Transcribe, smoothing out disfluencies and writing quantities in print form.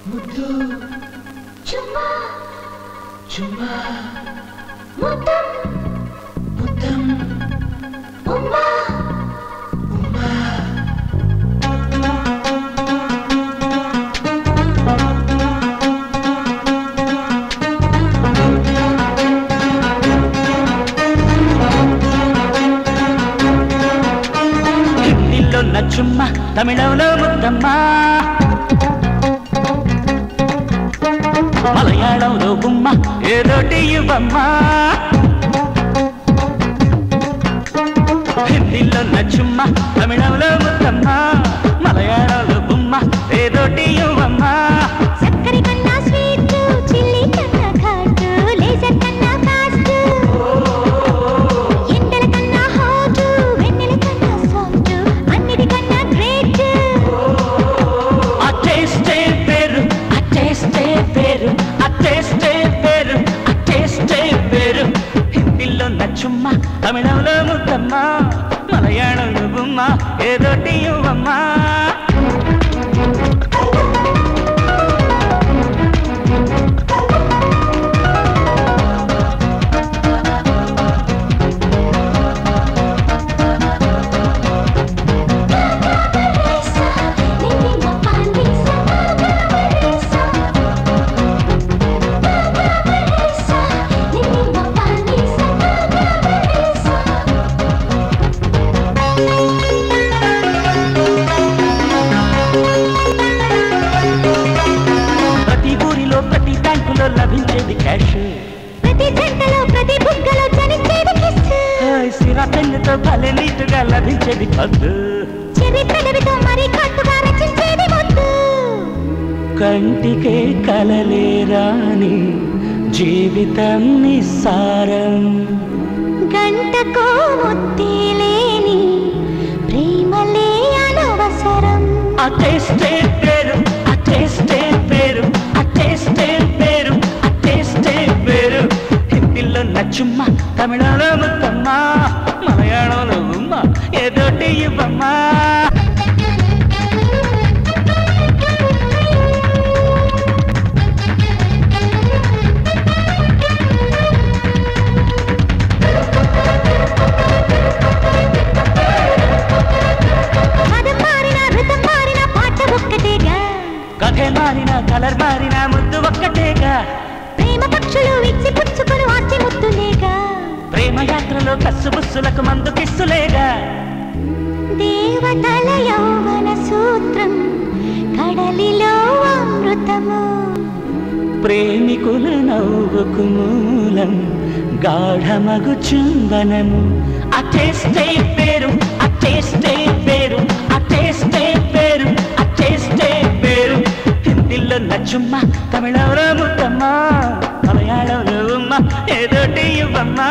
ముద్దు చుమ్మా చుమ్మా ముద్దం ముద్దం ఉమ్మా ఉమ్మా హిందీలో నచ్చుమ్మా తమిళంలో ముద్దమ్మా మలయాళంలో గుమ్మ ఏదోటి ఇవ్వమ్మా హిందీలో నచ్చుమ్మ తమిళంలో ముద్దమ్మా మలయాళంలో గుమ్మ ఏదోటి ఇవ్వమ్మా చక్కెర కన్నా స్వీట్ చిల్లి కన్నా ఘాట్ లేజర్ కన్నా ఫాస్ట్ ఎండల కన్నా హాట్ వెన్నెల కన్నా సాఫ్ట్ అన్నిటికన్నా గ్రేట్ ఆ టేస్టే పేరు ఆ టేస్టే పేరు ఆ టేస్టే పేరు ఆ టేస్టే పేరు హిందీలో నచ్చుమ్మ తమిళంలో ముద్దమ్మా మలయాళంలో గుమ్మ ఏదోటి ఇవ్వమ్మా లభించేది క్యాష్ ప్రతి జంటలో ప్రతి బుగ్గలో జనించేది కిస్ సిరా పెన్నుతో భలే నీటుగా లభించేది కద్దు చెర్రీ పెదవితో మరీ కట్టుగా రచించేది ముద్దు కంటికే కలలే రాని జీవితం నిస్సారం గంటకో ముద్దే లేని ప్రేమలే అనవసరం ఆ టేస్టే పేరు ఆ టేస్టే పేరు ఆ టేస్టే పేరు ఆ టేస్టే పేరు హిందీలో నచ్చుమ్మ తమిళంలో ముద్దమ్మా మలయాళంలో ఉమ్మ ఏదోటి ఇవ్వమ్మా కథే మారిన కలర్ మారిన ముద్దు ఒక్కటేగా ప్రేమ పక్షులు ఇచ్చి పుచ్చుకొని ఆస్తి ముద్దులేగా ప్రేమ యాత్రలో కస్సు బుస్సులకు మందు కిస్సులేగా దేవతల యౌవన సూత్రం కడలిలో అమృతము ప్రేమికుల నవ్వుకు మూలం గాఢమగు చుంబనము ఆ టేస్టే పేరు ఆ టేస్టే పేరు ఆ టేస్టే పేరు ఆ టేస్టే పేరు హిందీలో నచ్చుమ్మ తమిళంలో ముద్దమ్మా మలయాళంలో ఉమ్మ ఏదోటి ఇవ్వమ్మా